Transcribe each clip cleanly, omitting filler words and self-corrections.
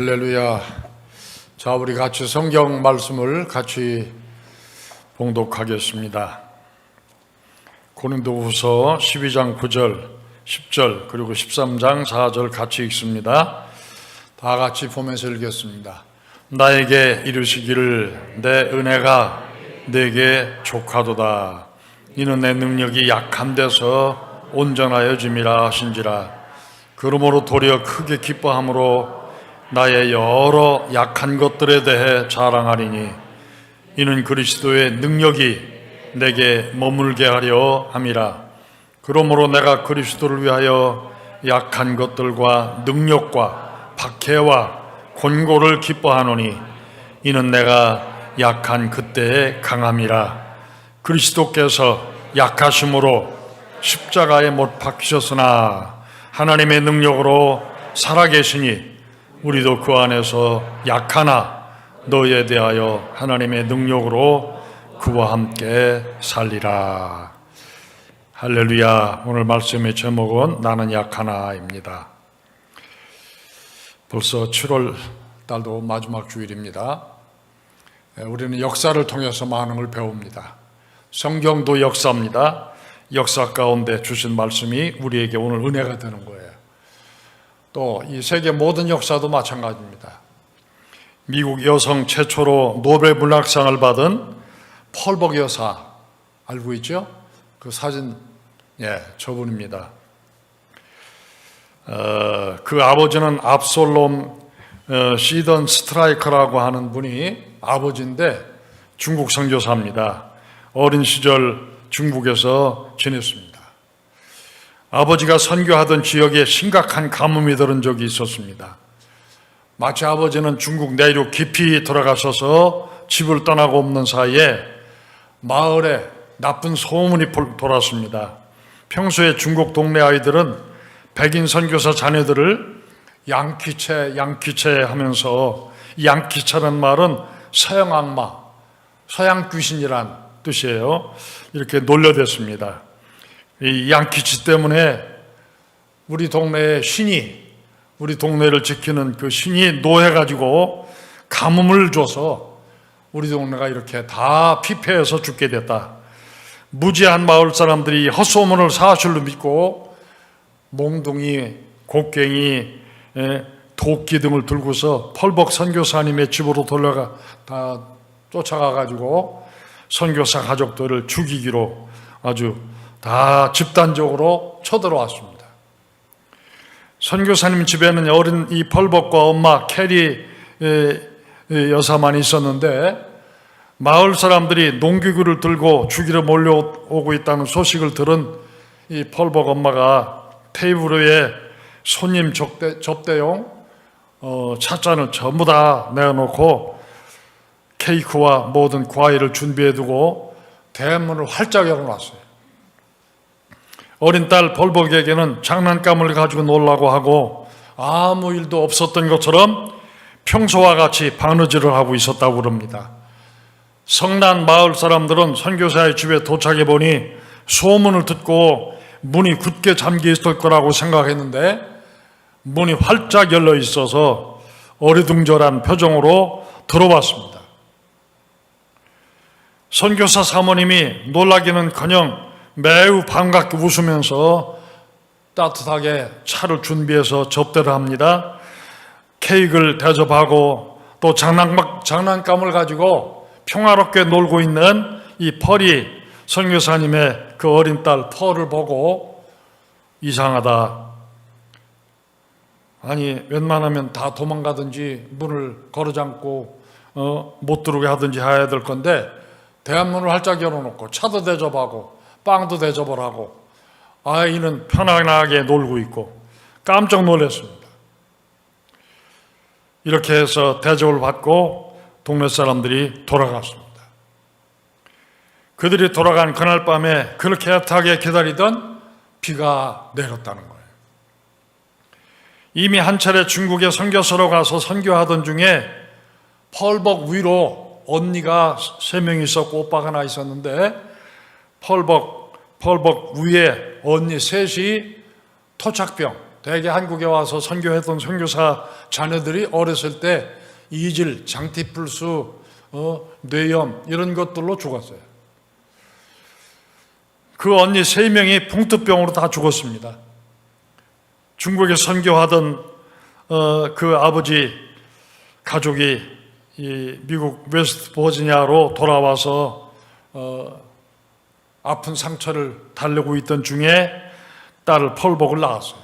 할렐루야. 자, 우리 같이 성경 말씀을 같이 봉독하겠습니다. 고린도후서 12장 9절, 10절 그리고 13장 4절 같이 읽습니다. 다 같이 보면서 읽겠습니다. 나에게 이르시기를 내 은혜가 내게 족하도다. 이는 내 능력이 약한 데서 온전하여짐이라 하신지라. 그러므로 도리어 크게 기뻐함으로 나의 여러 약한 것들에 대해 자랑하리니 이는 그리스도의 능력이 내게 머물게 하려 함이라. 그러므로 내가 그리스도를 위하여 약한 것들과 능력과 박해와 곤고를 기뻐하노니 이는 내가 약한 그때에 강함이라. 그리스도께서 약하심으로 십자가에 못 박히셨으나 하나님의 능력으로 살아계시니 우리도 그 안에서 약하나 너희에 대하여 하나님의 능력으로 그와 함께 살리라. 할렐루야. 오늘 말씀의 제목은 나는 약하나입니다. 벌써 7월 달도 마지막 주일입니다. 우리는 역사를 통해서 많은 걸 배웁니다. 성경도 역사입니다. 역사 가운데 주신 말씀이 우리에게 오늘 은혜가 되는 거예요. 또 이 세계 모든 역사도 마찬가지입니다. 미국 여성 최초로 노벨 문학상을 받은 펄벅 여사 알고 있죠? 그 사진, 저분입니다. 그 아버지는 압솔롬 시던 스트라이커라고 하는 분이 아버지인데 중국 선교사입니다. 어린 시절 중국에서 지냈습니다. 아버지가 선교하던 지역에 심각한 가뭄이 들은 적이 있었습니다. 마치 아버지는 중국 내륙 깊이 들어가셔서 집을 떠나고 없는 사이에 마을에 나쁜 소문이 돌았습니다. 평소에 중국 동네 아이들은 백인 선교사 자녀들을 양키채 하면서, 양키채라는 말은 서양 악마, 서양 귀신이란 뜻이에요. 이렇게 놀려댔습니다. 이 양키치 때문에 우리 동네의 신이, 우리 동네를 지키는 그 신이 노해가지고 가뭄을 줘서 우리 동네가 이렇게 다 피폐해서 죽게 됐다. 무지한 마을 사람들이 헛소문을 사실로 믿고 몽둥이, 곡괭이, 도끼 등을 들고서 펄벅 선교사님의 집으로 다 쫓아가가지고 선교사 가족들을 죽이기로 아주 다 집단적으로 쳐들어왔습니다. 선교사님 집에는 어린 이 펄벅과 엄마 캐리 여사만 있었는데 마을 사람들이 농기구를 들고 죽이러 몰려오고 있다는 소식을 들은 이 펄벅 엄마가 테이블 위에 손님 접대용 찻잔을 전부 다 내어놓고 케이크와 모든 과일을 준비해두고 대문을 활짝 열어놨어요. 어린 딸 펄벅에게는 장난감을 가지고 놀라고 하고 아무 일도 없었던 것처럼 평소와 같이 바느질을 하고 있었다고 그럽니다. 성난 마을 사람들은 선교사의 집에 도착해 보니 소문을 듣고 문이 굳게 잠겨 있을 거라고 생각했는데 문이 활짝 열려 있어서 어리둥절한 표정으로 들어왔습니다. 선교사 사모님이 놀라기는커녕 매우 반갑게 웃으면서 따뜻하게 차를 준비해서 접대를 합니다. 케이크를 대접하고 또 장난감을 가지고 평화롭게 놀고 있는 이 펄이 선교사님의 그 어린 딸 펄을 보고 이상하다. 아니 웬만하면 다 도망가든지 문을 걸어잠고 못 들어오게 하든지 해야 될 건데 대한문을 활짝 열어놓고 차도 대접하고 빵도 대접을 하고 아이는 편안하게 놀고 있고 깜짝 놀랐습니다. 이렇게 해서 대접을 받고 동네 사람들이 돌아갔습니다. 그들이 돌아간 그날 밤에 그렇게 애타게 기다리던 비가 내렸다는 거예요. 이미 한 차례 중국에 선교사로 가서 선교하던 중에 펄벅 위로 언니가 3명 있었고 오빠가 하나 있었는데 펄벅 위에 언니 셋이 토착병, 대개 한국에 와서 선교했던 선교사 자녀들이 어렸을 때 이질, 장티풀수, 뇌염 이런 것들로 죽었어요. 그 언니 3명이 풍토병으로 다 죽었습니다. 중국에 선교하던 그 아버지 가족이 이 미국 웨스트 버지니아로 돌아와서 아픈 상처를 달래고 있던 중에 딸을 펄복을 낳았어요.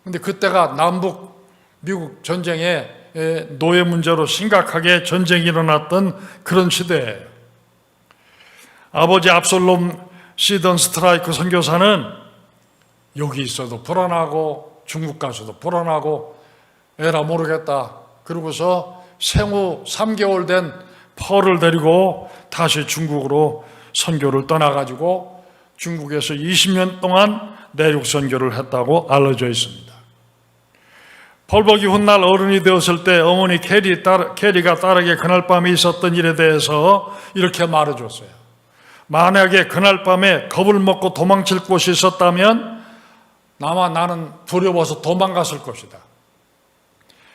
근데 그때가 남북 미국 전쟁에 노예 문제로 심각하게 전쟁이 일어났던 그런 시대예요. 아버지 압살롬 시던 스트라이크 선교사는 여기 있어도 불안하고 중국 가서도 불안하고 에라 모르겠다. 그러고서 생후 3개월 된 펄을 데리고 다시 중국으로 선교를 떠나가지고 중국에서 20년 동안 내륙 선교를 했다고 알려져 있습니다. 펄복이 훗날 어른이 되었을 때 어머니 캐리가 딸에게 그날 밤에 있었던 일에 대해서 이렇게 말해줬어요. 만약에 그날 밤에 겁을 먹고 도망칠 곳이 있었다면 아마 나는 두려워서 도망갔을 것이다.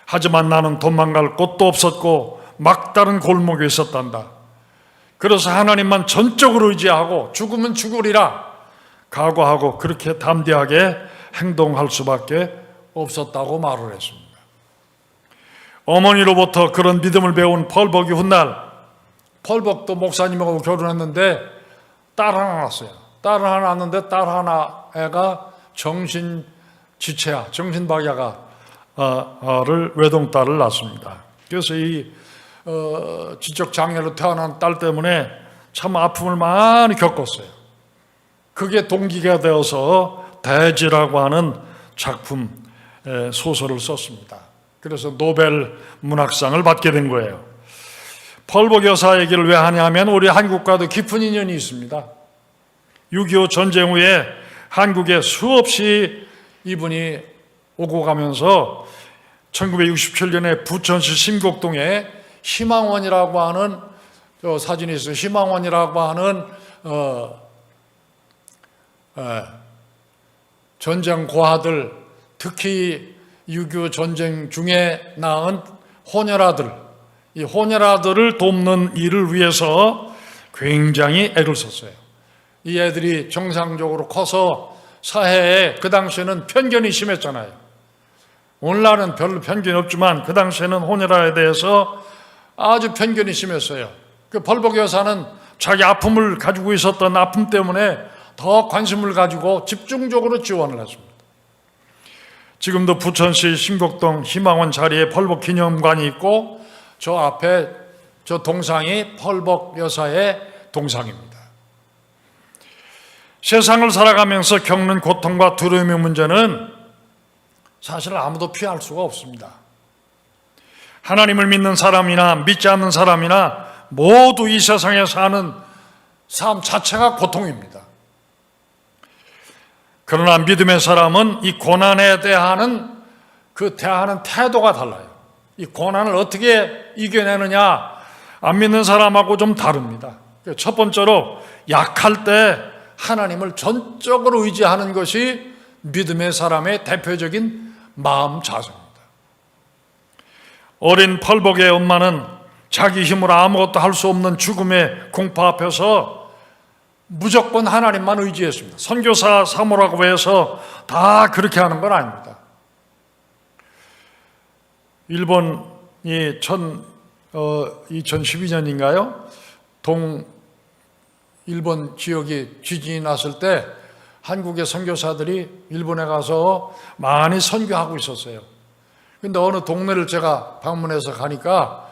하지만 나는 도망갈 곳도 없었고 막다른 골목에 있었단다. 그래서 하나님만 전적으로 의지하고 죽으면 죽으리라 각오하고 그렇게 담대하게 행동할 수밖에 없었다고 말을 했습니다. 어머니로부터 그런 믿음을 배운 펄복이 훗날 펄복도 목사님하고 결혼했는데 딸 하나 낳았어요. 딸 하나 낳았는데 딸 하나 애가 정신지체야, 정신박약아를 외동딸을 낳습니다. 그래서 이 지적장애로 태어난 딸 때문에 참 아픔을 많이 겪었어요. 그게 동기가 되어서 대지라고 하는 작품 소설을 썼습니다. 그래서 노벨 문학상을 받게 된 거예요. 펄복 여사 얘기를 왜 하냐면 우리 한국과도 깊은 인연이 있습니다. 6.25 전쟁 후에 한국에 수없이 이분이 오고 가면서 1967년에 부천시 심곡동에 희망원이라고 하는 사진이 있어요. 희망원이라고 하는 전쟁 고아들, 특히 6.25 전쟁 중에 낳은 호녀라들, 이 호녀라들을 돕는 일을 위해서 굉장히 애를 썼어요. 이 애들이 정상적으로 커서 사회에 그 당시에는 편견이 심했잖아요. 오늘날은 별로 편견이 없지만 그 당시에는 호녀라에 대해서 아주 편견이 심했어요. 그 펄복 여사는 자기 아픔을 가지고 있었던 아픔 때문에 더 관심을 가지고 집중적으로 지원을 했습니다. 지금도 부천시 심곡동 희망원 자리에 펄복 기념관이 있고 저 앞에 저 동상이 펄복 여사의 동상입니다. 세상을 살아가면서 겪는 고통과 두려움의 문제는 사실 아무도 피할 수가 없습니다. 하나님을 믿는 사람이나 믿지 않는 사람이나 모두 이 세상에 사는 삶 자체가 고통입니다. 그러나 믿음의 사람은 이 고난에 대하는 대하는 태도가 달라요. 이 고난을 어떻게 이겨내느냐, 안 믿는 사람하고 좀 다릅니다. 첫 번째로 약할 때 하나님을 전적으로 의지하는 것이 믿음의 사람의 대표적인 마음 자세입니다. 어린 펄복의 엄마는 자기 힘으로 아무것도 할 수 없는 죽음의 공포 앞에서 무조건 하나님만 의지했습니다. 선교사 사모라고 해서 다 그렇게 하는 건 아닙니다. 일본이 2012년인가요? 일본 지역에 지진이 났을 때 한국의 선교사들이 일본에 가서 많이 선교하고 있었어요. 근데 어느 동네를 제가 방문해서 가니까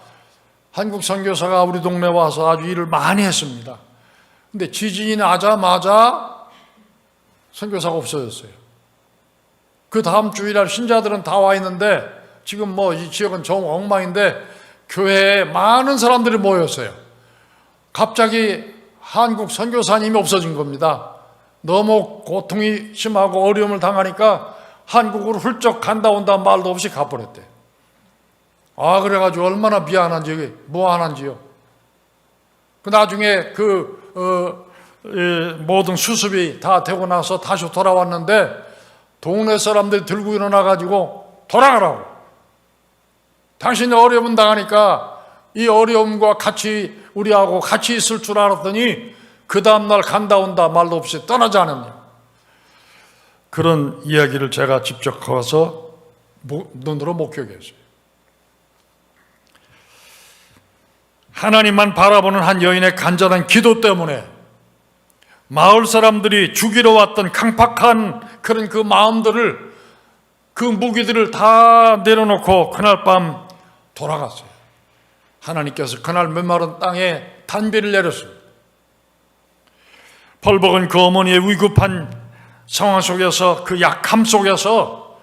한국 선교사가 우리 동네 와서 아주 일을 많이 했습니다. 근데 지진이 나자마자 선교사가 없어졌어요. 그 다음 주일날 신자들은 다 와 있는데 지금 이 지역은 정 엉망인데 교회에 많은 사람들이 모였어요. 갑자기 한국 선교사님이 없어진 겁니다. 너무 고통이 심하고 어려움을 당하니까 한국으로 훌쩍 간다 온다 말도 없이 가버렸대. 그래가지고 얼마나 미안한지, 무안한지요. 나중에 모든 수습이 다 되고 나서 다시 돌아왔는데 동네 사람들이 들고 일어나가지고 돌아가라고. 당신이 어려움 당하니까 이 어려움과 같이 우리하고 같이 있을 줄 알았더니 그 다음날 간다 온다 말도 없이 떠나지 않았냐. 그런 이야기를 제가 직접 가서 눈으로 목격했어요. 하나님만 바라보는 한 여인의 간절한 기도 때문에 마을 사람들이 죽이러 왔던 강팍한 그런 그 마음들을, 그 무기들을 다 내려놓고 그날 밤 돌아갔어요. 하나님께서 그날 메마른 땅에 단비를 내렸습니다. 벌벅은 그 어머니의 위급한 상황 속에서, 그 약함 속에서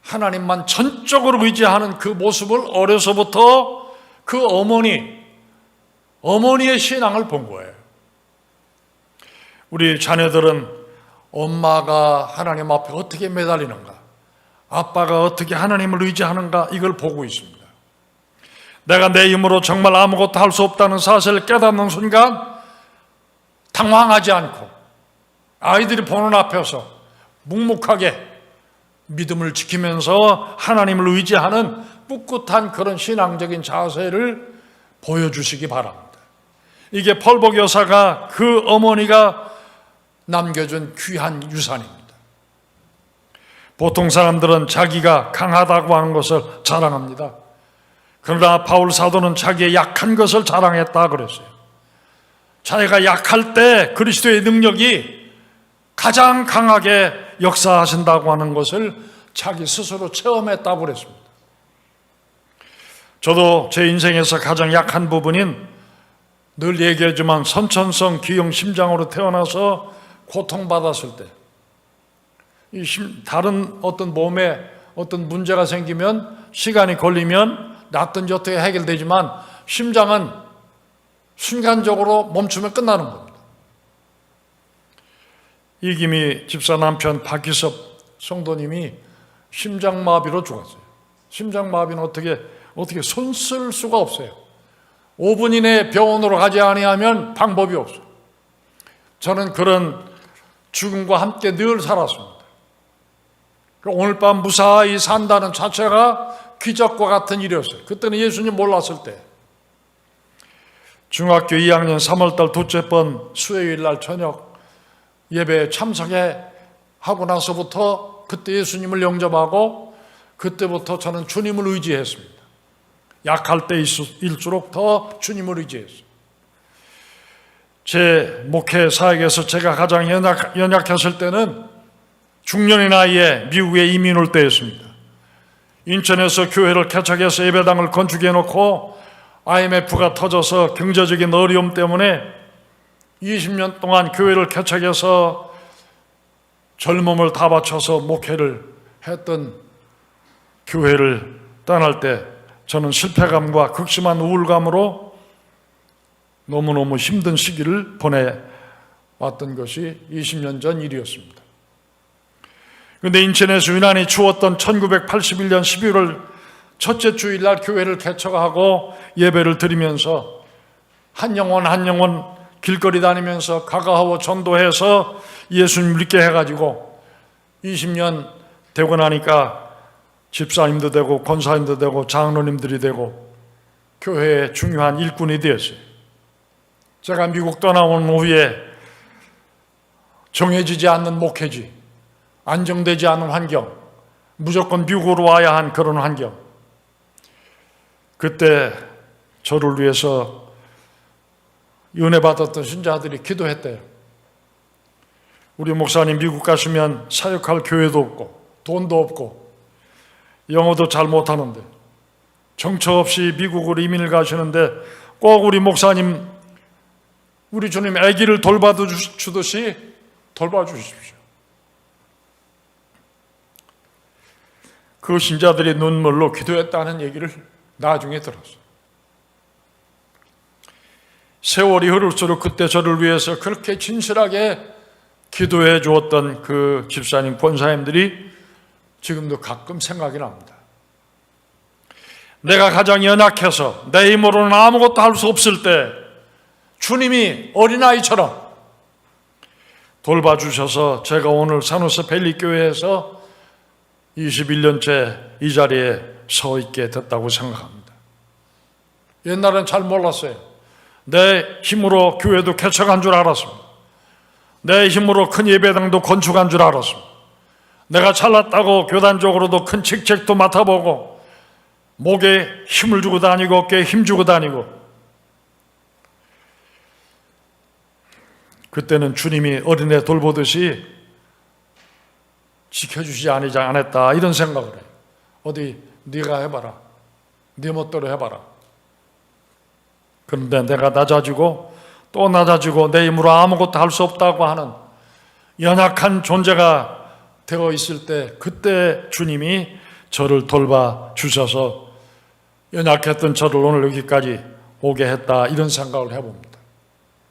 하나님만 전적으로 의지하는 그 모습을 어려서부터 그 어머니의 신앙을 본 거예요. 우리 자녀들은 엄마가 하나님 앞에 어떻게 매달리는가, 아빠가 어떻게 하나님을 의지하는가, 이걸 보고 있습니다. 내가 내 힘으로 정말 아무것도 할 수 없다는 사실을 깨닫는 순간 당황하지 않고 아이들이 보는 앞에서 묵묵하게 믿음을 지키면서 하나님을 의지하는 꿋꿋한 그런 신앙적인 자세를 보여주시기 바랍니다. 이게 펄복 여사가, 그 어머니가 남겨준 귀한 유산입니다. 보통 사람들은 자기가 강하다고 하는 것을 자랑합니다. 그러나 바울 사도는 자기의 약한 것을 자랑했다 그랬어요. 자기가 약할 때 그리스도의 능력이 가장 강하게 역사하신다고 하는 것을 자기 스스로 체험했다고 그랬습니다. 저도 제 인생에서 가장 약한 부분인, 늘 얘기하지만 선천성 기형 심장으로 태어나서 고통받았을 때, 다른 어떤 몸에 어떤 문제가 생기면 시간이 걸리면 낫든지 어떻게 해결되지만 심장은 순간적으로 멈추면 끝나는 겁니다. 이김희 집사 남편 박기섭 성도님이 심장마비로 죽었어요. 심장마비는 어떻게 손 쓸 수가 없어요. 5분 이내에 병원으로 가지 아니하면 방법이 없어요. 저는 그런 죽음과 함께 늘 살았습니다. 오늘 밤 무사히 산다는 자체가 기적과 같은 일이었어요. 그때는 예수님 몰랐을 때. 중학교 2학년 3월달 둘째 번 수요일 날 저녁 예배에 참석하고 나서부터 그때 예수님을 영접하고 그때부터 저는 주님을 의지했습니다. 약할 때일수록 더 주님을 의지했어요. 제 목회 사역에서 제가 가장 연약했을 때는 중년의 나이에 미국에 이민 올 때였습니다. 인천에서 교회를 개척해서 예배당을 건축해 놓고 IMF가 터져서 경제적인 어려움 때문에 20년 동안 교회를 개척해서 젊음을 다 바쳐서 목회를 했던 교회를 떠날 때 저는 실패감과 극심한 우울감으로 너무너무 힘든 시기를 보내왔던 것이 20년 전 일이었습니다. 그런데 인천에서 유난히 추웠던 1981년 11월 첫째 주일날 교회를 개척하고 예배를 드리면서 한 영혼 길거리 다니면서 가가하고 전도해서 예수님 믿게 해가지고 20년 되고 나니까 집사님도 되고 권사님도 되고 장로님들이 되고 교회의 중요한 일꾼이 되었어요. 제가 미국 떠나온 후에 정해지지 않는 목회지, 안정되지 않은 환경, 무조건 미국으로 와야 한 그런 환경. 그때 저를 위해서 은혜 받았던 신자들이 기도했대요. 우리 목사님 미국 가시면 사역할 교회도 없고 돈도 없고 영어도 잘 못하는데 정처 없이 미국으로 이민을 가시는데 꼭 우리 목사님, 우리 주님 아기를 돌봐주듯이 돌봐주십시오. 그 신자들이 눈물로 기도했다는 얘기를 나중에 들었어요. 세월이 흐를수록 그때 저를 위해서 그렇게 진실하게 기도해 주었던 그 집사님, 권사님들이 지금도 가끔 생각이 납니다. 내가 가장 연약해서 내 힘으로는 아무것도 할 수 없을 때 주님이 어린아이처럼 돌봐주셔서 제가 오늘 산호세 벨리교회에서 21년째 이 자리에 서 있게 됐다고 생각합니다. 옛날엔 잘 몰랐어요. 내 힘으로 교회도 개척한 줄 알았습니다. 내 힘으로 큰 예배당도 건축한 줄 알았습니다. 내가 잘났다고 교단적으로도 큰 직책도 맡아보고 목에 힘을 주고 다니고 어깨에 힘 주고 다니고, 그때는 주님이 어린애 돌보듯이 지켜주지 않았다 이런 생각을 해요. 어디 네가 해봐라, 네 멋대로 해봐라. 그런데 내가 낮아지고 또 낮아지고 내 힘으로 아무것도 할 수 없다고 하는 연약한 존재가 되어 있을 때, 그때 주님이 저를 돌봐 주셔서 연약했던 저를 오늘 여기까지 오게 했다 이런 생각을 해봅니다.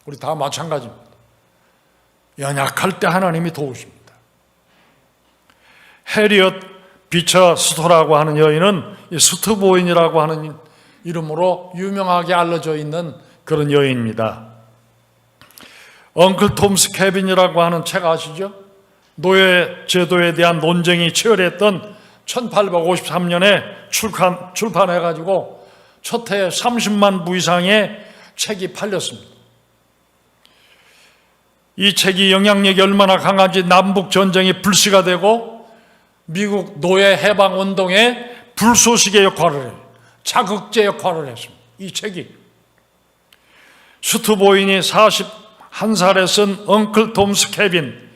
우리 다 마찬가지입니다. 연약할 때 하나님이 도우십니다. 해리엇 비처 스토라고 하는 여인은 스투보인이라고 하는 이름으로 유명하게 알려져 있는 그런 여인입니다. 엉클 톰스 케빈이라고 하는 책 아시죠? 노예 제도에 대한 논쟁이 치열했던 1853년에 출판해가지고 첫 해에 30만 부 이상의 책이 팔렸습니다. 이 책이 영향력이 얼마나 강한지 남북전쟁이 불씨가 되고 미국 노예 해방 운동에 불쏘시개 역할을 해요. 자극제 역할을 했습니다. 이 책이. 스투보인이 41살에 쓴 엉클 톰스 케빈,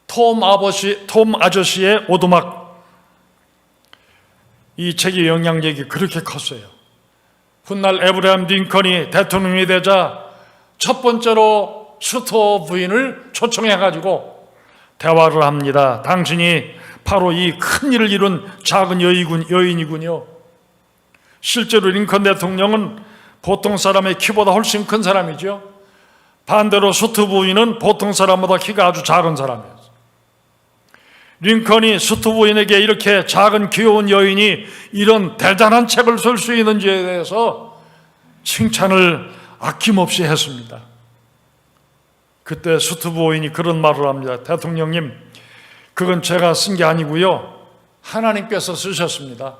톰 아저씨의 오두막, 이 책의 영향력이 그렇게 컸어요. 훗날 에브라함 링컨이 대통령이 되자 첫 번째로 스토어 부인을 초청해가지고 대화를 합니다. 당신이 바로 이 큰 일을 이룬 작은 여인이군요. 실제로 링컨 대통령은 보통 사람의 키보다 훨씬 큰 사람이죠. 반대로 스토어 부인은 보통 사람보다 키가 아주 작은 사람이었어요. 링컨이 스토어 부인에게 이렇게 작은 귀여운 여인이 이런 대단한 책을 쓸 수 있는지에 대해서 칭찬을 아낌없이 했습니다. 그때 스토어 부인이 그런 말을 합니다. 대통령님, 그건 제가 쓴 게 아니고요, 하나님께서 쓰셨습니다.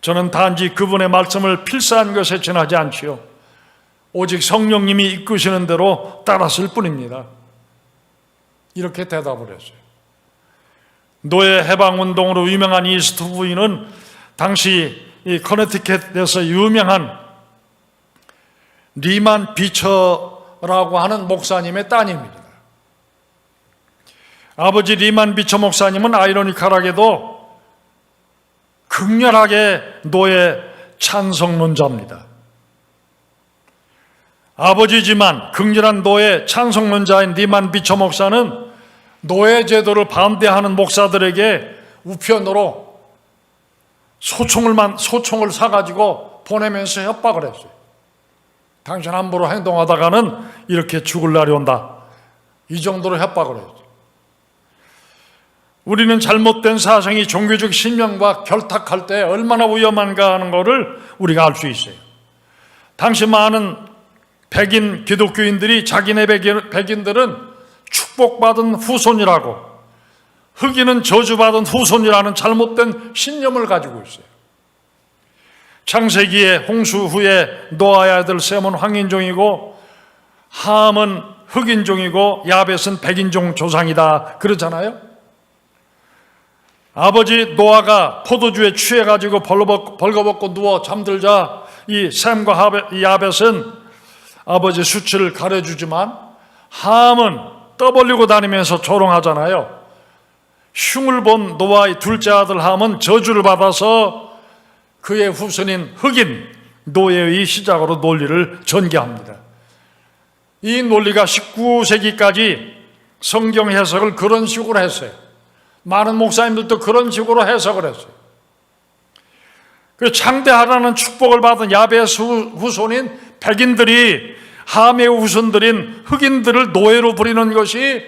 저는 단지 그분의 말씀을 필사한 것에 지나지 않지요. 오직 성령님이 이끄시는 대로 따랐을 뿐입니다. 이렇게 대답을 했어요. 노예 해방운동으로 유명한 이 스토어 부인은 당시 이 커네티켓에서 유명한 리만 비처라고 하는 목사님의 따님입니다. 아버지 리만 비처 목사님은 아이러니컬하게도 극렬하게 노예 찬성론자입니다. 아버지지만 극렬한 노예 찬성론자인 리만 비처 목사는 노예 제도를 반대하는 목사들에게 우편으로 소총을 사가지고 보내면서 협박을 했어요. 당신 함부로 행동하다가는 이렇게 죽을 날이 온다. 이 정도로 협박을 했어요. 우리는 잘못된 사상이 종교적 신념과 결탁할 때 얼마나 위험한가 하는 것을 우리가 알 수 있어요. 당시 많은 백인 기독교인들이 자기네 백인들은 축복받은 후손이라고, 흑인은 저주받은 후손이라는 잘못된 신념을 가지고 있어요. 창세기에 홍수 후에 노아의 아들 셈은 황인종이고 함은 흑인종이고 야벳은 백인종 조상이다 그러잖아요. 아버지 노아가 포도주에 취해가지고 벌거벗고 누워 잠들자 이 셈과 야벳은 아버지 수치를 가려주지만 함은 떠벌리고 다니면서 조롱하잖아요. 흉을 본 노아의 둘째 아들 함은 저주를 받아서 그의 후손인 흑인 노예의 시작으로 논리를 전개합니다. 이 논리가 19세기까지 성경 해석을 그런 식으로 했어요. 많은 목사님들도 그런 식으로 해석을 했어요. 그 창대하라는 축복을 받은 야벳 후손인 백인들이 함의 후손들인 흑인들을 노예로 부리는 것이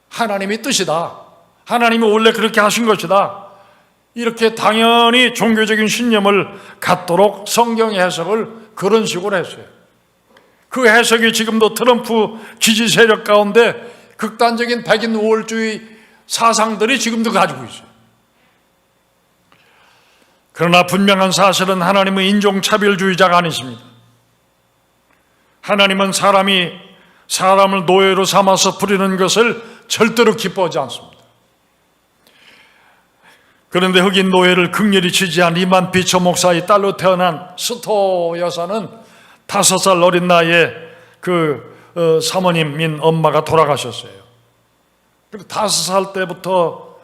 하나님의 뜻이다. 하나님이 원래 그렇게 하신 것이다. 이렇게 당연히 종교적인 신념을 갖도록 성경 해석을 그런 식으로 했어요. 그 해석이 지금도 트럼프 지지 세력 가운데 극단적인 백인 우월주의 사상들이 지금도 가지고 있어요. 그러나 분명한 사실은 하나님은 인종차별주의자가 아니십니다. 하나님은 사람을 노예로 삼아서 부리는 것을 절대로 기뻐하지 않습니다. 그런데 흑인 노예를 극렬히 지지한 리만 비처 목사의 딸로 태어난 스토 여사는 5살 어린 나이에 사모님인 엄마가 돌아가셨어요. 그리고 5살 때부터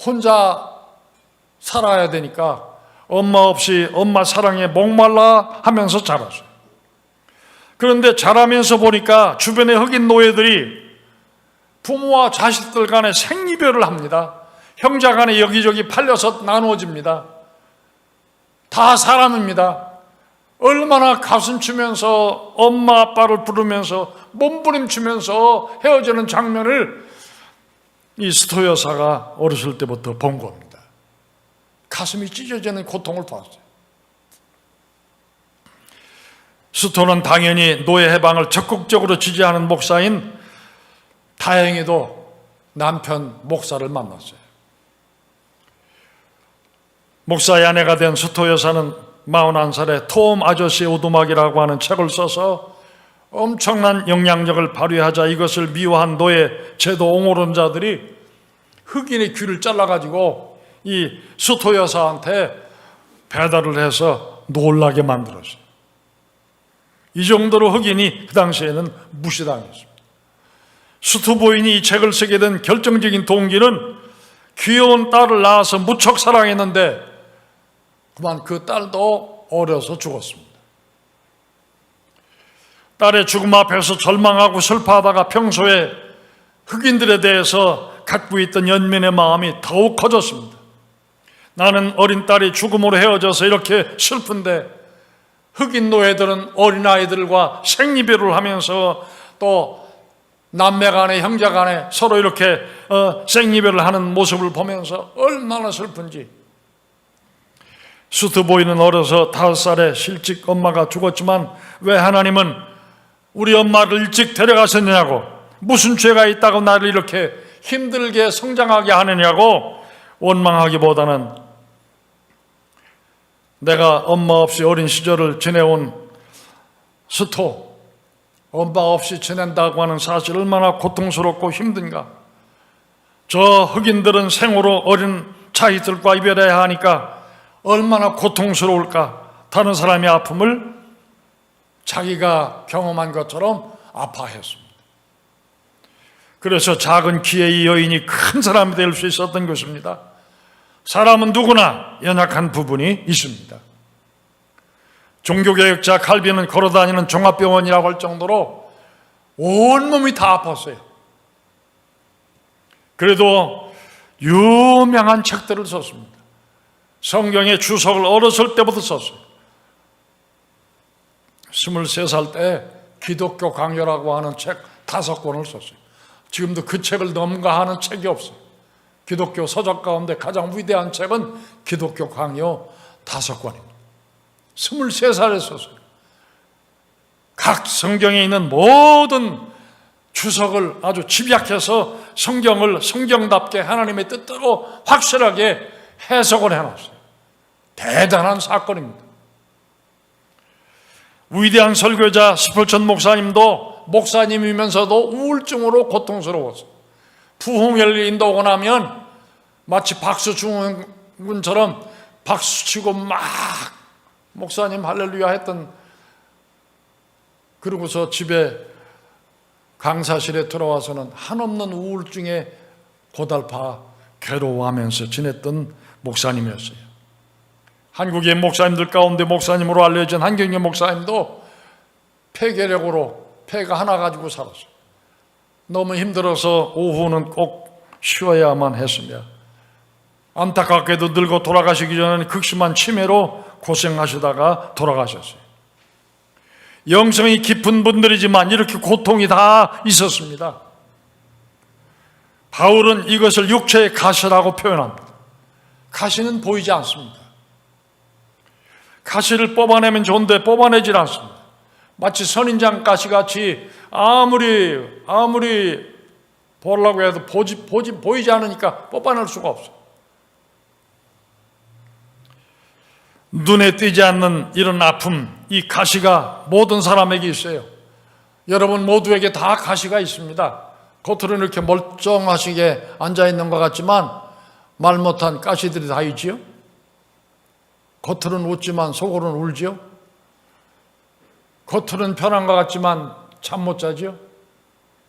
혼자 살아야 되니까 엄마 없이 엄마 사랑에 목말라 하면서 자랐어요. 그런데 자라면서 보니까 주변의 흑인 노예들이 부모와 자식들 간에 생이별을 합니다. 형제 간에 여기저기 팔려서 나누어집니다. 다 사람입니다. 얼마나 가슴 치면서 엄마 아빠를 부르면서 몸부림치면서 헤어지는 장면을 이 스토 여사가 어렸을 때부터 본 겁니다. 가슴이 찢어지는 고통을 봤어요. 스토는 당연히 노예 해방을 적극적으로 지지하는 목사인 다행히도 남편 목사를 만났어요. 목사의 아내가 된 스토 여사는 41살에 톰 아저씨의 오두막이라고 하는 책을 써서 엄청난 영향력을 발휘하자 이것을 미워한 노예 제도 옹호론자들이 흑인의 귀를 잘라가지고 이 스토 여사한테 배달을 해서 놀라게 만들었어요. 이 정도로 흑인이 그 당시에는 무시당했습니다. 스토 부인이 이 책을 쓰게 된 결정적인 동기는 귀여운 딸을 낳아서 무척 사랑했는데 그만 그 딸도 어려서 죽었습니다. 딸의 죽음 앞에서 절망하고 슬퍼하다가 평소에 흑인들에 대해서 갖고 있던 연민의 마음이 더욱 커졌습니다. 나는 어린 딸이 죽음으로 헤어져서 이렇게 슬픈데 흑인 노예들은 어린아이들과 생이별을 하면서 또 남매 간에 형제 간에 서로 이렇게 생이별을 하는 모습을 보면서 얼마나 슬픈지. 스토 부인은 어려서 5살에 실직 엄마가 죽었지만 왜 하나님은 우리 엄마를 일찍 데려가셨느냐고, 무슨 죄가 있다고 나를 이렇게 힘들게 성장하게 하느냐고 원망하기보다는 내가 엄마 없이 어린 시절을 지내온 스토, 엄마 없이 지낸다고 하는 사실 얼마나 고통스럽고 힘든가. 저 흑인들은 생으로 어린 자식들과 이별해야 하니까 얼마나 고통스러울까. 다른 사람의 아픔을 자기가 경험한 것처럼 아파했습니다. 그래서 작은 기회의 여인이 큰 사람이 될 수 있었던 것입니다. 사람은 누구나 연약한 부분이 있습니다. 종교개혁자 칼빈은 걸어다니는 종합병원이라고 할 정도로 온몸이 다 아팠어요. 그래도 유명한 책들을 썼습니다. 성경의 주석을 어렸을 때부터 썼어요. 23살 때 기독교 강요라고 하는 책 5권을 썼어요. 지금도 그 책을 넘가하는 책이 없어요. 기독교 서적 가운데 가장 위대한 책은 기독교 강요 5권입니다. 23살에 썼어요. 각 성경에 있는 모든 주석을 아주 집약해서 성경을 성경답게 하나님의 뜻대로 확실하게 해석을 해놨어요. 대단한 사건입니다. 위대한 설교자 스펄전 목사님도 목사님이면서도 우울증으로 고통스러웠어요. 부흥회를 인도하고 나면 마치 박수 증후군처럼 박수치고 막 목사님 할렐루야 했던, 그러고서 집에 강사실에 들어와서는 한없는 우울증에 고달파 괴로워하면서 지냈던 목사님이었어요. 한국의 목사님들 가운데 목사님으로 알려진 한경영 목사님도 폐결핵으로 폐가 하나 가지고 살았어요. 너무 힘들어서 오후는 꼭 쉬어야만 했으며 안타깝게도 늙어 돌아가시기 전에는 극심한 치매로 고생하시다가 돌아가셨어요. 영성이 깊은 분들이지만 이렇게 고통이 다 있었습니다. 바울은 이것을 육체의 가시라고 표현합니다. 가시는 보이지 않습니다. 가시를 뽑아내면 좋은데 뽑아내질 않습니다. 마치 선인장 가시같이 아무리 보려고 해도 보이지 않으니까 뽑아낼 수가 없어. 눈에 띄지 않는 이런 아픔, 이 가시가 모든 사람에게 있어요. 여러분 모두에게 다 가시가 있습니다. 겉으로는 이렇게 멀쩡하시게 앉아있는 것 같지만 말 못한 가시들이 다 있지요. 겉으로는 웃지만 속으로는 울지요. 겉으로는 편한 것 같지만 잠 못 자지요.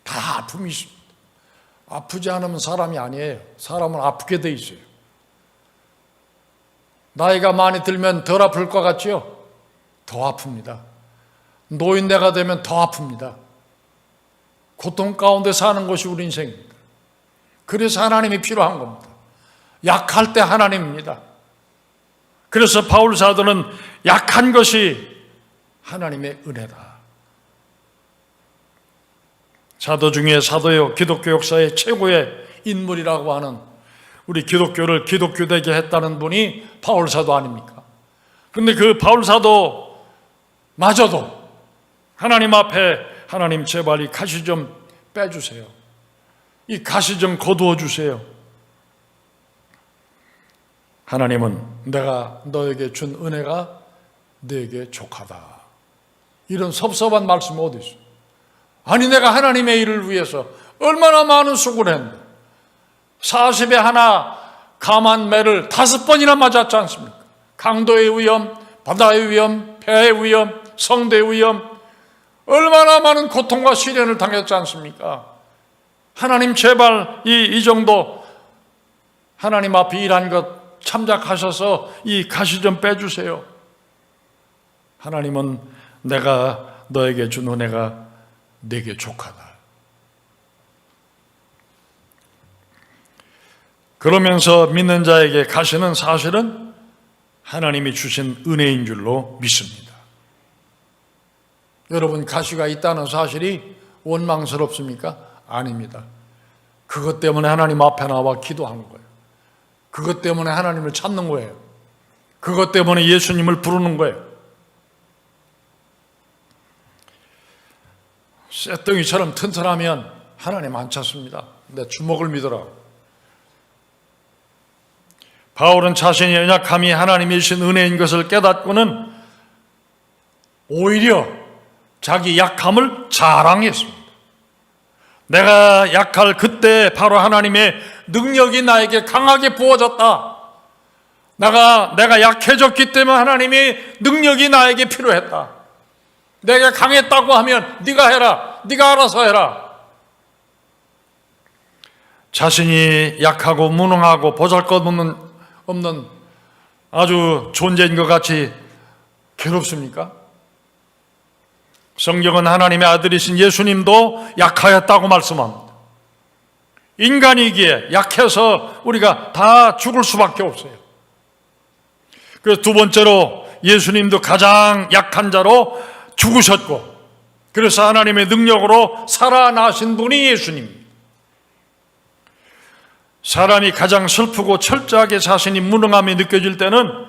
다 아픔이 있습니다. 아프지 않으면 사람이 아니에요. 사람은 아프게 돼 있어요. 나이가 많이 들면 덜 아플 것 같지요? 더 아픕니다. 노인네가 되면 더 아픕니다. 고통 가운데 사는 것이 우리 인생입니다. 그래서 하나님이 필요한 겁니다. 약할 때 하나님입니다. 그래서 바울 사도는 약한 것이 하나님의 은혜다. 사도 중에 사도요, 기독교 역사의 최고의 인물이라고 하는 우리 기독교를 기독교되게 했다는 분이 바울 사도 아닙니까? 그런데 그 바울 사도마저도 하나님 앞에 하나님 제발 이 가시 좀 빼주세요. 이 가시 좀 거두어 주세요. 하나님은 내가 너에게 준 은혜가 너에게 족하다. 이런 섭섭한 말씀이 어디 있어? 아니 내가 하나님의 일을 위해서 얼마나 많은 수고를 했는데 40에 하나 감한 매를 5번이나 맞았지 않습니까? 강도의 위험, 바다의 위험, 폐의 위험, 성대의 위험, 얼마나 많은 고통과 시련을 당했지 않습니까? 하나님 제발 이 정도 하나님 앞에 일한 것 참작하셔서 이 가시 좀 빼주세요. 하나님은 내가 너에게 준 은혜가 내게 족하다. 그러면서 믿는 자에게 가시는 사실은 하나님이 주신 은혜인 줄로 믿습니다. 여러분 가시가 있다는 사실이 원망스럽습니까? 아닙니다. 그것 때문에 하나님 앞에 나와 기도하는 거예요. 그것 때문에 하나님을 찾는 거예요. 그것 때문에 예수님을 부르는 거예요. 쇳덩이처럼 튼튼하면 하나님 안 찾습니다. 내 주먹을 믿어라. 바울은 자신의 연약함이 하나님이 주신 은혜인 것을 깨닫고는 오히려 자기 약함을 자랑했습니다. 내가 약할 그때 바로 하나님의 능력이 나에게 강하게 부어졌다. 내가 약해졌기 때문에 하나님의 능력이 나에게 필요했다. 내가 강했다고 하면 네가 해라. 네가 알아서 해라. 자신이 약하고 무능하고 보잘것없는 아주 존재인 것 같이 괴롭습니까? 성경은 하나님의 아들이신 예수님도 약하였다고 말씀합니다. 인간이기에 약해서 우리가 다 죽을 수밖에 없어요. 그래서 두 번째로 예수님도 가장 약한 자로 죽으셨고, 그래서 하나님의 능력으로 살아나신 분이 예수님입니다. 사람이 가장 슬프고 철저하게 자신이 무능함이 느껴질 때는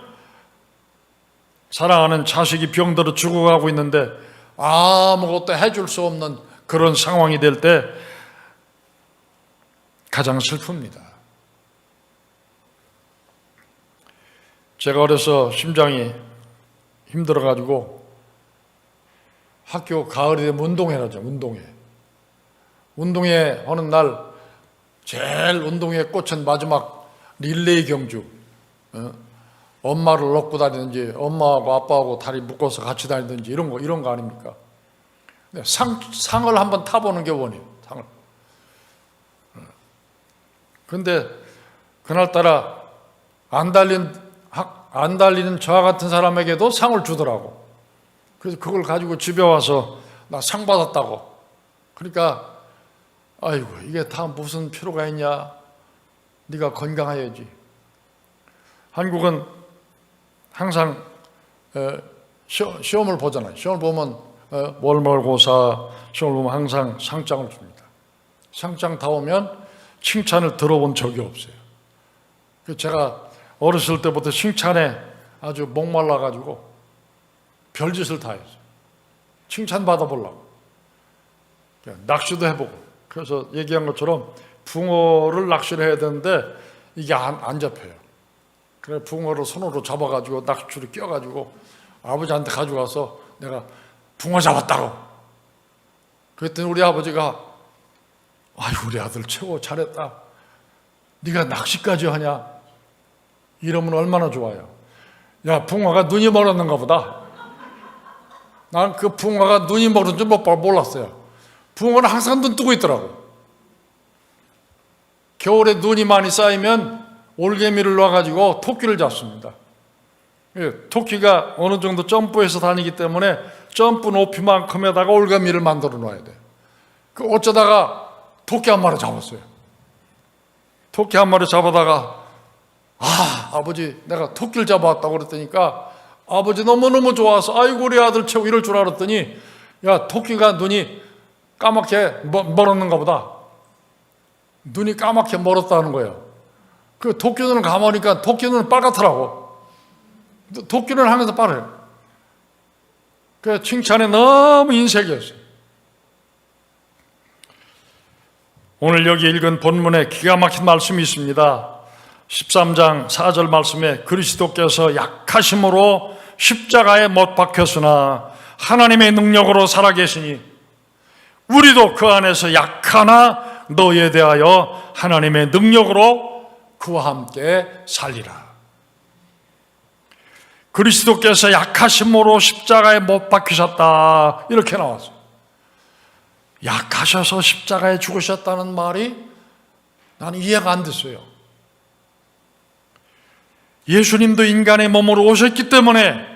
사랑하는 자식이 병들어 죽어가고 있는데 아무것도 해줄 수 없는 그런 상황이 될 때 가장 슬픕니다. 제가 어려서 심장이 힘들어가지고 학교 가을이 되면 운동회라죠. 운동회 하는 날 제일 운동회에 꽂힌 마지막 릴레이 경주, 엄마를 업고 다니든지 엄마하고 아빠하고 다리 묶어서 같이 다니든지 이런 거 아닙니까? 상을 한번 타보는 게 원이에요. 상을. 그런데 그날따라 안 달리는 저와 같은 사람에게도 상을 주더라고. 그래서 그걸 가지고 집에 와서 나 상 받았다고. 그러니까 아이고 이게 다 무슨 필요가 있냐. 네가 건강해야지. 한국은 항상 시험을 보잖아요. 시험을 보면 월말고사 시험을 보면 항상 상장을 줍니다. 상장 다 오면 칭찬을 들어본 적이 없어요. 제가 어렸을 때부터 칭찬에 아주 목말라가지고 별짓을 다 했어요. 칭찬받아 보려고. 낚시도 해보고. 그래서 얘기한 것처럼 붕어를 낚시를 해야 되는데 이게 안 잡혀요. 그래 붕어를 손으로 잡아가지고 낚싯줄에 껴가지고 아버지한테 가져가서 내가 붕어 잡았다고. 그랬더니 우리 아버지가 아유 우리 아들 최고 잘했다. 네가 낚시까지 하냐? 이러면 얼마나 좋아요. 야 붕어가 눈이 멀었는가 보다. 난 그 붕어가 눈이 멀은 줄 몰랐어요. 붕어는 항상 눈 뜨고 있더라고. 겨울에 눈이 많이 쌓이면 올개미를 놔가지고 토끼를 잡습니다. 토끼가 어느 정도 점프해서 다니기 때문에 점프 높이만큼에다가 올개미를 만들어 놔야 돼요. 그 어쩌다가 토끼 한 마리 잡았어요. 토끼 한 마리 잡아다가 아버지 내가 토끼를 잡아왔다고 그랬더니까 아버지 너무너무 좋아서 아이고 우리 아들 최고 이럴 줄 알았더니 야 토끼가 눈이 까맣게 멀었는가 보다. 눈이 까맣게 멀었다는 거예요. 그 토끼 눈을 감으니까 토끼 눈은 빨갛더라고. 토끼 눈을 하면서 빨아요. 그 칭찬에 너무 인색이었어요. 오늘 여기 읽은 본문에 기가 막힌 말씀이 있습니다. 13장 4절 말씀에 그리스도께서 약하심으로 십자가에 못 박혔으나 하나님의 능력으로 살아계시니 우리도 그 안에서 약하나 너희에 대하여 하나님의 능력으로 그와 함께 살리라. 그리스도께서 약하심으로 십자가에 못 박히셨다 이렇게 나왔어요. 약하셔서 십자가에 죽으셨다는 말이 나는 이해가 안 됐어요. 예수님도 인간의 몸으로 오셨기 때문에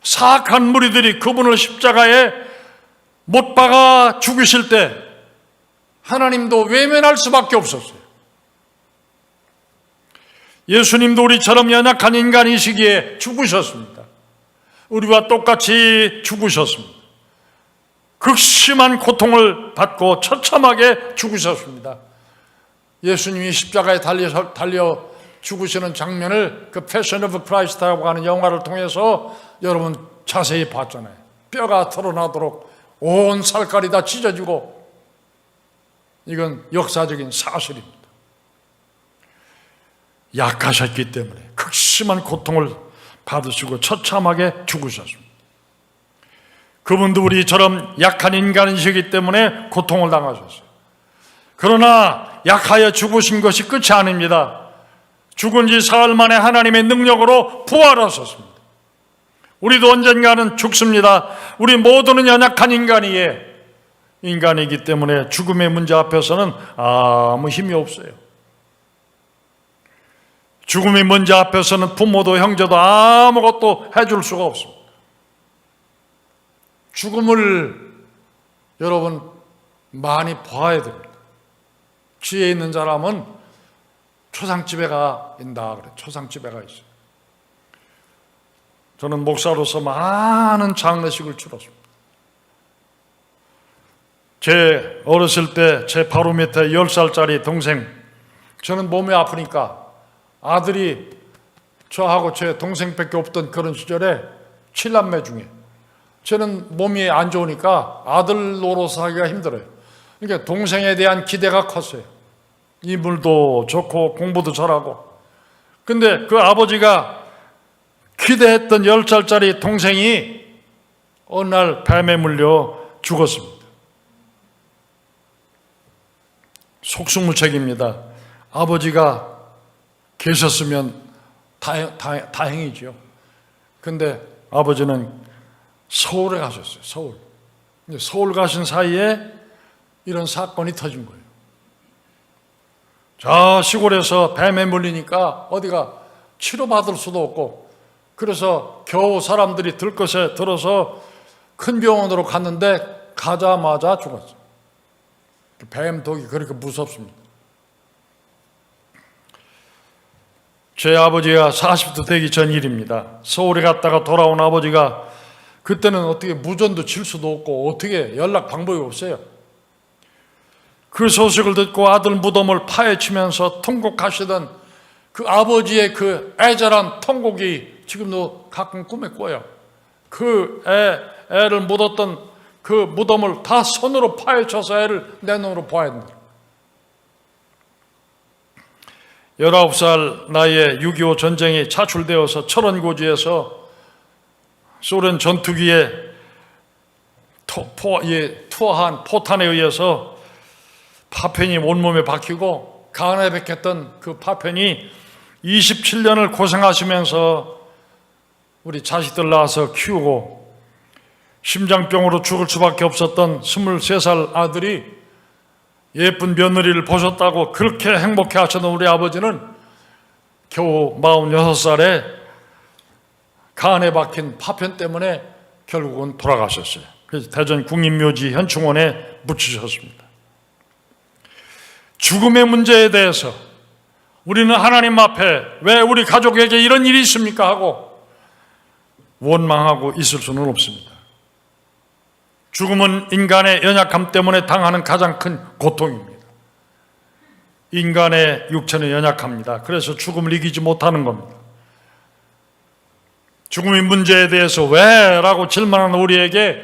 사악한 무리들이 그분을 십자가에 못 박아 죽이실 때 하나님도 외면할 수밖에 없었어요. 예수님도 우리처럼 연약한 인간이시기에 죽으셨습니다. 우리와 똑같이 죽으셨습니다. 극심한 고통을 받고 처참하게 죽으셨습니다. 예수님이 십자가에 달려 죽으시는 장면을 그 패션 오브 크라이스트라고 하는 영화를 통해서 여러분 자세히 봤잖아요. 뼈가 드러나도록 온 살깔이 다 찢어지고 이건 역사적인 사실입니다. 약하셨기 때문에 극심한 고통을 받으시고 처참하게 죽으셨습니다. 그분도 우리처럼 약한 인간이시기 때문에 고통을 당하셨어요. 그러나 약하여 죽으신 것이 끝이 아닙니다. 죽은 지 사흘 만에 하나님의 능력으로 부활하셨습니다. 우리도 언젠가는 죽습니다. 우리 모두는 연약한 인간이기 때문에 죽음의 문제 앞에서는 아무 힘이 없어요. 죽음의 문제 앞에서는 부모도 형제도 아무것도 해줄 수가 없습니다. 죽음을 여러분 많이 봐야 됩니다. 지혜 있는 사람은 초상집에 가 있다 그래. 초상집에 가 있어요. 저는 목사로서 많은 장례식을 치렀습니다. 제 어렸을 때 제 바로 밑에 10살짜리 동생, 저는 몸이 아프니까 아들이 저하고 제 동생밖에 없던 그런 시절에 7남매 중에 저는 몸이 안 좋으니까 아들 노릇하기가 힘들어요. 그러니까 동생에 대한 기대가 컸어요. 인물도 좋고 공부도 잘하고. 근데 그 아버지가 기대했던 10살짜리 동생이 어느 날 뱀에 물려 죽었습니다. 속수무책입니다. 아버지가 계셨으면 다행이죠. 근데 아버지는 서울에 가셨어요. 서울 가신 사이에 이런 사건이 터진 거예요. 저 시골에서 뱀에 물리니까 어디가 치료받을 수도 없고, 그래서 겨우 사람들이 들것에 들어서 큰 병원으로 갔는데 가자마자 죽었어요. 뱀독이 그렇게 무섭습니다. 제 아버지가 40도 되기 전 일입니다. 서울에 갔다가 돌아온 아버지가 그때는 어떻게 무전도 칠 수도 없고 어떻게 연락 방법이 없어요. 그 소식을 듣고 아들 무덤을 파헤치면서 통곡하시던 그 아버지의 그 애절한 통곡이 지금도 가끔 꿈에 꿔요. 그 애를 묻었던 그 무덤을 다 손으로 파헤쳐서 애를 내 눈으로 봐야 된다. 19살 나이에 6.25 전쟁이 차출되어서 철원고지에서 소련 전투기에 투하한 포탄에 의해서 파편이 온몸에 박히고 가안에 박혔던 그 파편이 27년을 고생하시면서 우리 자식들 낳아서 키우고 심장병으로 죽을 수밖에 없었던 23살 아들이 예쁜 며느리를 보셨다고 그렇게 행복해 하셨던 우리 아버지는 겨우 46살에 가안에 박힌 파편 때문에 결국은 돌아가셨어요. 그래서 대전 국립묘지 현충원에 묻히셨습니다. 죽음의 문제에 대해서 우리는 하나님 앞에 왜 우리 가족에게 이런 일이 있습니까 하고 원망하고 있을 수는 없습니다. 죽음은 인간의 연약함 때문에 당하는 가장 큰 고통입니다. 인간의 육체는 연약합니다. 그래서 죽음을 이기지 못하는 겁니다. 죽음의 문제에 대해서 왜? 라고 질문하는 우리에게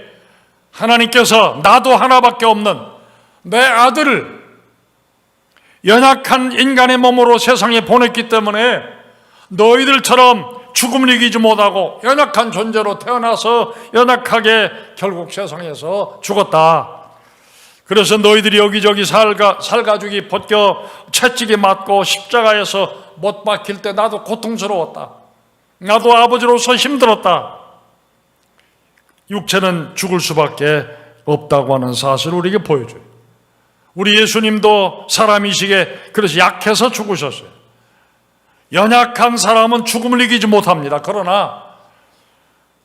하나님께서 나도 하나밖에 없는 내 아들을 연약한 인간의 몸으로 세상에 보냈기 때문에 너희들처럼 죽음을 이기지 못하고 연약한 존재로 태어나서 연약하게 결국 세상에서 죽었다. 그래서 너희들이 여기저기 살가죽이 벗겨 채찍에 맞고 십자가에서 못 박힐 때 나도 고통스러웠다. 나도 아버지로서 힘들었다. 육체는 죽을 수밖에 없다고 하는 사실을 우리에게 보여줘요. 우리 예수님도 사람이시기에 그래서 약해서 죽으셨어요. 연약한 사람은 죽음을 이기지 못합니다. 그러나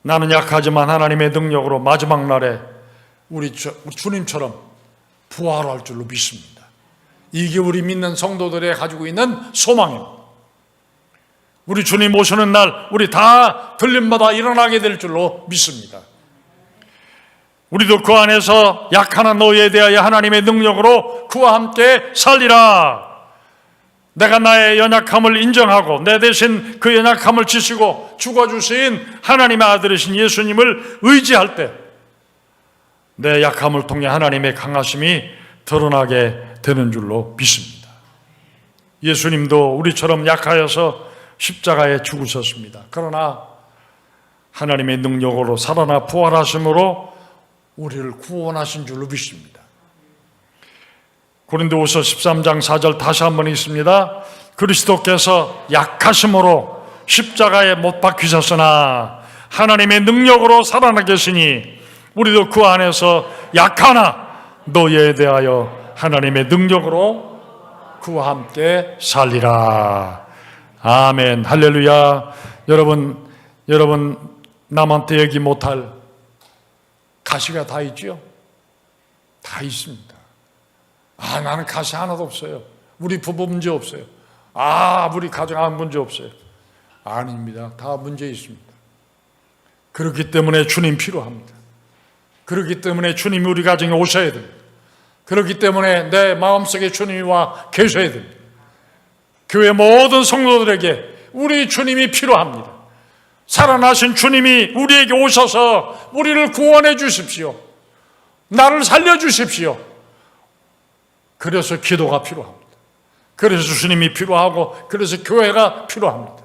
나는 약하지만 하나님의 능력으로 마지막 날에 우리 주님처럼 부활할 줄로 믿습니다. 이게 우리 믿는 성도들이 가지고 있는 소망입니다. 우리 주님 오시는 날 우리 다 들림마다 일어나게 될 줄로 믿습니다. 우리도 그 안에서 약한 너희에 대하여 하나님의 능력으로 그와 함께 살리라. 내가 나의 연약함을 인정하고 내 대신 그 연약함을 지시고 죽어주신 하나님의 아들이신 예수님을 의지할 때 내 약함을 통해 하나님의 강하심이 드러나게 되는 줄로 믿습니다. 예수님도 우리처럼 약하여서 십자가에 죽으셨습니다. 그러나 하나님의 능력으로 살아나 부활하심으로 우리를 구원하신 줄로 믿습니다. 고린도후서 13장 4절 다시 한번 읽습니다. 그리스도께서 약하심으로 십자가에 못 박히셨으나 하나님의 능력으로 살아나 계시니 우리도 그 안에서 약하나 너희에 대하여 하나님의 능력으로 그와 함께 살리라. 아멘. 할렐루야. 여러분 남한테 얘기 못할 가시가 다 있죠? 다 있습니다. 나는 가시 하나도 없어요. 우리 부부 문제 없어요. 우리 가정 문제 없어요. 아닙니다. 다 문제 있습니다. 그렇기 때문에 주님 필요합니다. 그렇기 때문에 주님이 우리 가정에 오셔야 됩니다. 그렇기 때문에 내 마음속에 주님이 와 계셔야 됩니다. 교회 모든 성도들에게 우리 주님이 필요합니다. 살아나신 주님이 우리에게 오셔서 우리를 구원해 주십시오. 나를 살려 주십시오. 그래서 기도가 필요합니다. 그래서 주님이 필요하고 그래서 교회가 필요합니다.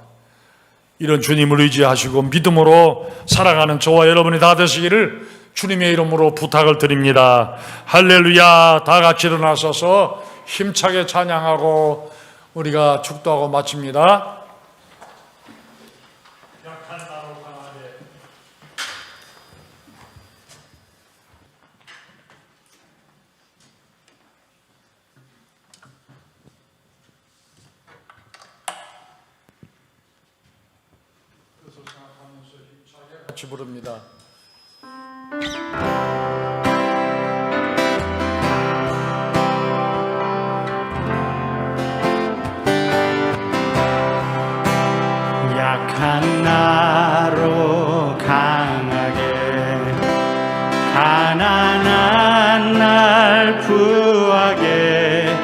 이런 주님을 의지하시고 믿음으로 살아가는 저와 여러분이 다 되시기를 주님의 이름으로 부탁을 드립니다. 할렐루야. 다 같이 일어나셔서 힘차게 찬양하고 우리가 축도하고 마칩니다. 같이 부릅니다. 약한 나로 강하게 가난한 날 구하게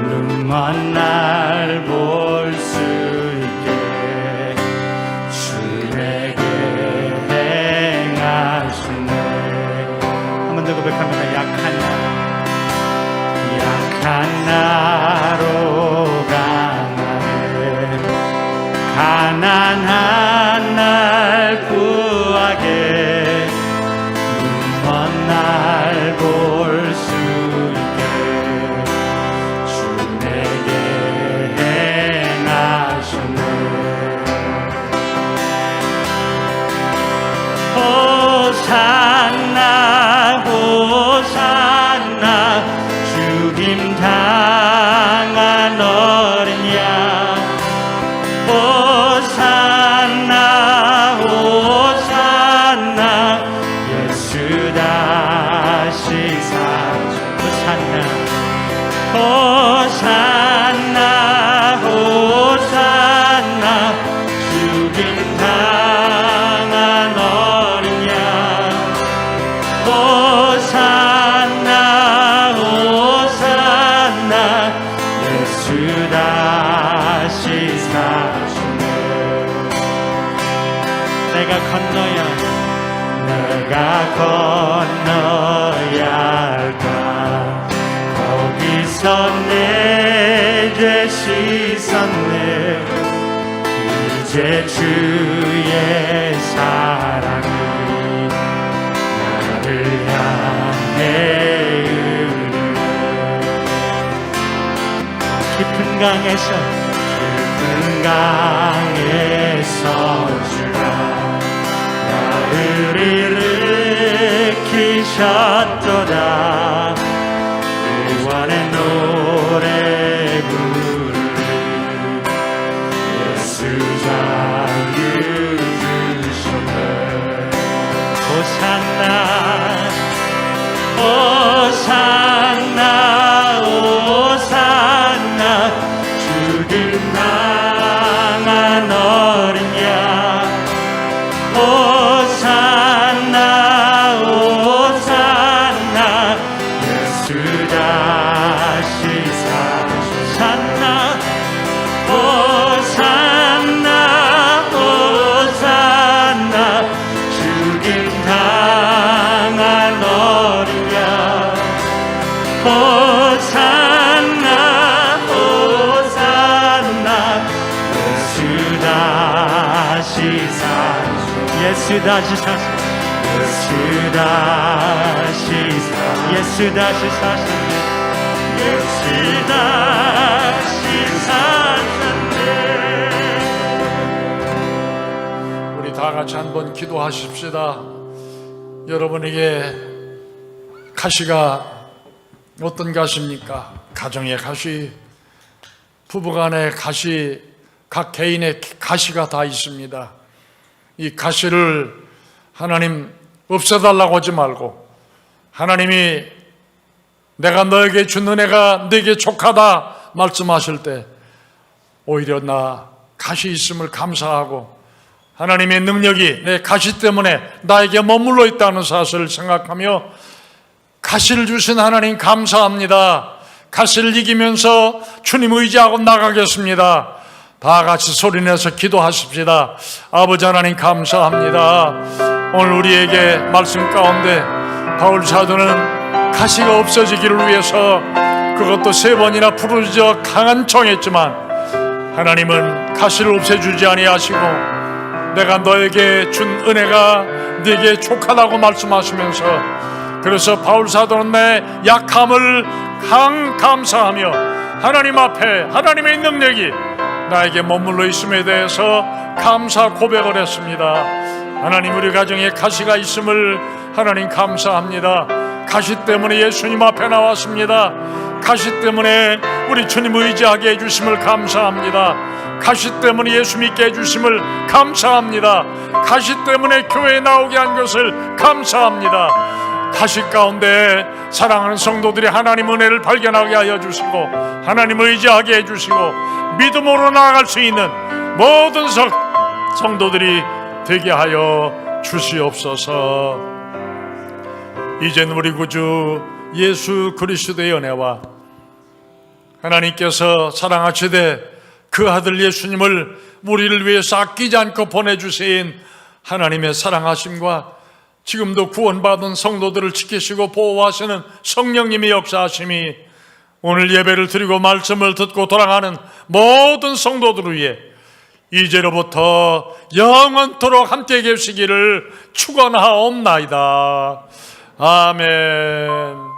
눈먼 날 볼 수 있게 주에게 행하시네 가난한 날 구하게 눈먼 날 볼 수 있게 주 내게 행하셨네. 호산나 호산나 죽임 당한 어린 양 호산나 호산나 예수 다시 사셔 호산나 호산나 죽임 당한 어린 양 호산나 호산나 예수 다시 사시네. 내가 건너야 할까 거기서 내 죄 씻었네. 이제 주의 사랑이 나를 향해 흐르네. 깊은 강에서 주가 나를 일으키셨도다. 구원의 노래 부르리 예수 자유 주셨네. 호산나 호산나 호산나 죽임 당한 어린 양 호산나 호산나 예수 다시 사셨나. 호산나 호산나 죽임 당한 어린 양 호산나 호산나 예수 다시 사셨 예수 다시 사셨 예수 다시 사셨네. 예수 다시 사셨네. 우리 다 같이 한번 기도하십시다. 여러분에게 가시가 어떤 가시입니까? 가정의 가시, 부부간의 가시, 각 개인의 가시가 다 있습니다. 이 가시를 하나님 없애달라고 하지 말고, 하나님이 내가 너에게 준 은혜가 네게 족하다 말씀하실 때 오히려 나 가시 있음을 감사하고 하나님의 능력이 내 가시 때문에 나에게 머물러 있다는 사실을 생각하며 가시를 주신 하나님 감사합니다. 가시를 이기면서 주님 의지하고 나가겠습니다. 다 같이 소리내서 기도하십시다. 아버지 하나님 감사합니다. 오늘 우리에게 말씀 가운데 바울 사도는 가시가 없어지기를 위해서 그것도 3번이나 부르짖어 강한 청했지만 하나님은 가시를 없애주지 아니하시고 내가 너에게 준 은혜가 네게 족하다고 말씀하시면서, 그래서 바울 사도는 내 약함을 감사하며 하나님 앞에 하나님의 능력이 나에게 머물러 있음에 대해서 감사 고백을 했습니다. 하나님, 우리 가정에 가시가 있음을 하나님 감사합니다. 가시 때문에 예수님 앞에 나왔습니다. 가시 때문에 우리 주님 의지하게 해주심을 감사합니다. 가시 때문에 예수 믿게 해주심을 감사합니다. 가시 때문에 교회에 나오게 한 것을 감사합니다. 가시 가운데 사랑하는 성도들이 하나님 은혜를 발견하게 하여 주시고 하나님 의지하게 해주시고 믿음으로 나아갈 수 있는 모든 성도들이 되게 하여 주시옵소서. 이제는 우리 구주 예수 그리스도의 은혜와 하나님께서 사랑하시되 그 아들 예수님을 우리를 위해서 아끼지 않고 보내주신 하나님의 사랑하심과 지금도 구원받은 성도들을 지키시고 보호하시는 성령님의 역사하심이 오늘 예배를 드리고 말씀을 듣고 돌아가는 모든 성도들을 위해 이제로부터 영원토록 함께 계시기를 축원하옵나이다. 아멘.